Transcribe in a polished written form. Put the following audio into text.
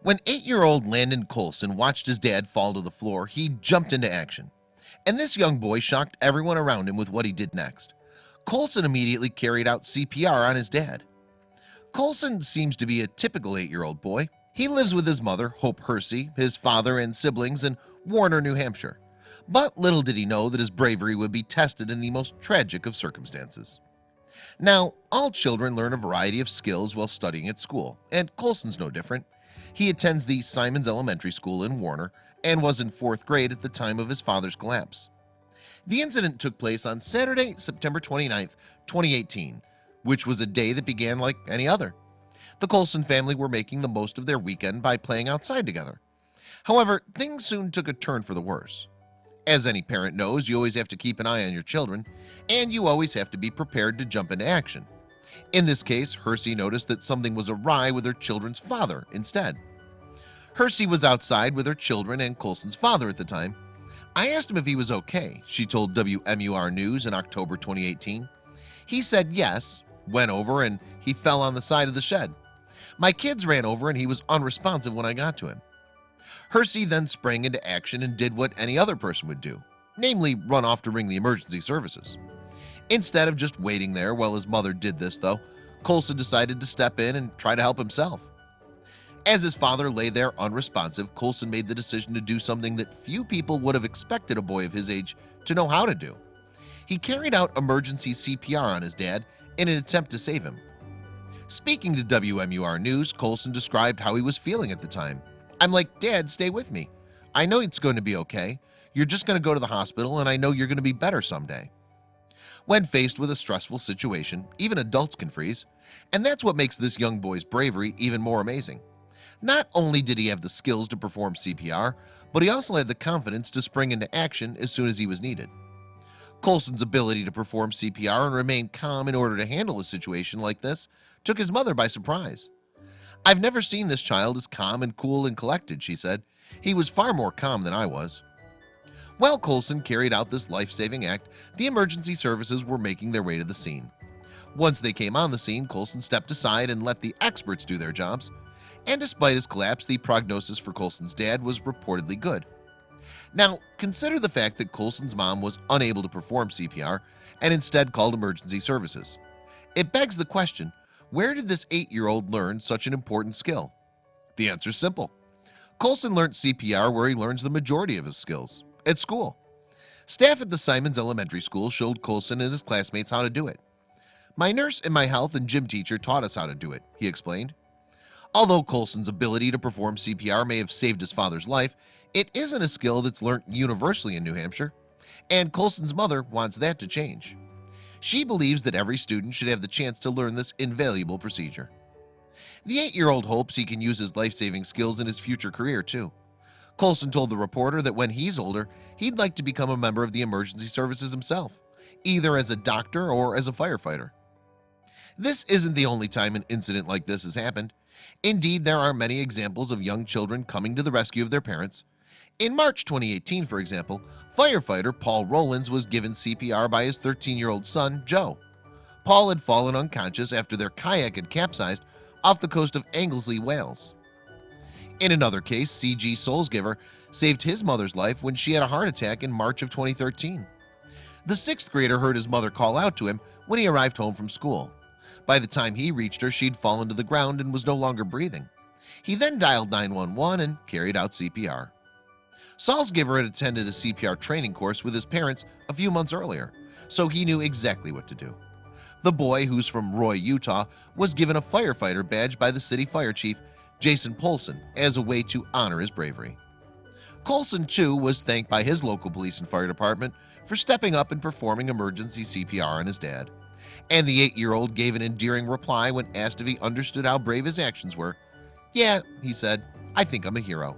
When 8-year-old Landin Colson watched his dad fall to the floor, he jumped into action. And this young boy shocked everyone around him with what he did next. Colson immediately carried out CPR on his dad. Colson seems to be a typical 8-year-old boy. He lives with his mother, Hope Hersey, his father and siblings in Warner, New Hampshire. But little did he know that his bravery would be tested in the most tragic of circumstances. Now, all children learn a variety of skills while studying at school, and Colson's no different. He attends the Simons Elementary School in Warner and was in 4th grade at the time of his father's collapse. The incident took place on Saturday, September 29th, 2018, which was a day that began like any other. The Colson family were making the most of their weekend by playing outside together. However, things soon took a turn for the worse. As any parent knows, you always have to keep an eye on your children, and you always have to be prepared to jump into action. In this case, Hersey noticed that something was awry with her children's father instead. Hersey was outside with her children and Colson's father at the time. I asked him if he was okay, she told WMUR News in October 2018. He said yes, went over, and he fell on the side of the shed. My kids ran over and he was unresponsive when I got to him. Hersey then sprang into action and did what any other person would do, namely run off to ring the emergency services. Instead of just waiting there while his mother did this, though, Colson decided to step in and try to help himself. As his father lay there unresponsive, Colson made the decision to do something that few people would have expected a boy of his age to know how to do. He carried out emergency CPR on his dad in an attempt to save him. Speaking to WMUR News, Colson described how he was feeling at the time. I'm like, Dad, stay with me. I know it's going to be okay. You're just going to go to the hospital, and I know you're going to be better someday. When faced with a stressful situation, even adults can freeze, and that's what makes this young boy's bravery even more amazing. Not only did he have the skills to perform CPR, but he also had the confidence to spring into action as soon as he was needed. Colson's ability to perform CPR and remain calm in order to handle a situation like this took his mother by surprise. I've never seen this child as calm and cool and collected, she said. He was far more calm than I was. While Colson carried out this life-saving act, the emergency services were making their way to the scene. Once they came on the scene, Colson stepped aside and let the experts do their jobs. And despite his collapse, the prognosis for Colson's dad was reportedly good. Now, consider the fact that Colson's mom was unable to perform CPR and instead called emergency services. It begs the question, where did this 8-year-old learn such an important skill? The answer is simple. Colson learned CPR where he learns the majority of his skills, at school. Staff at the Simons Elementary School showed Colson and his classmates how to do it. My nurse and my health and gym teacher taught us how to do it, he explained. Although Colson's ability to perform CPR may have saved his father's life, it isn't a skill that's learned universally in New Hampshire, and Colson's mother wants that to change. She believes that every student should have the chance to learn this invaluable procedure. The 8-year-old hopes he can use his life-saving skills in his future career too. Colson told the reporter that when he's older, he'd like to become a member of the emergency services himself, either as a doctor or as a firefighter. This isn't the only time an incident like this has happened. Indeed, there are many examples of young children coming to the rescue of their parents. In March 2018, for example, firefighter Paul Rowlands was given CPR by his 13-year-old son, Joe. Paul had fallen unconscious after their kayak had capsized off the coast of Anglesey, Wales. In another case, C.G. Soulsgiver saved his mother's life when she had a heart attack in March of 2013. The 6th grader heard his mother call out to him when he arrived home from school. By the time he reached her, she'd fallen to the ground and was no longer breathing. He then dialed 911 and carried out CPR. Soulsgiver had attended a CPR training course with his parents a few months earlier, so he knew exactly what to do. The boy, who's from Roy, Utah, was given a firefighter badge by the city fire chief, Jason Polson, as a way to honor his bravery. Colson, too, was thanked by his local police and fire department for stepping up and performing emergency CPR on his dad. And the 8-year-old gave an endearing reply when asked if he understood how brave his actions were. Yeah, he said, I think I'm a hero.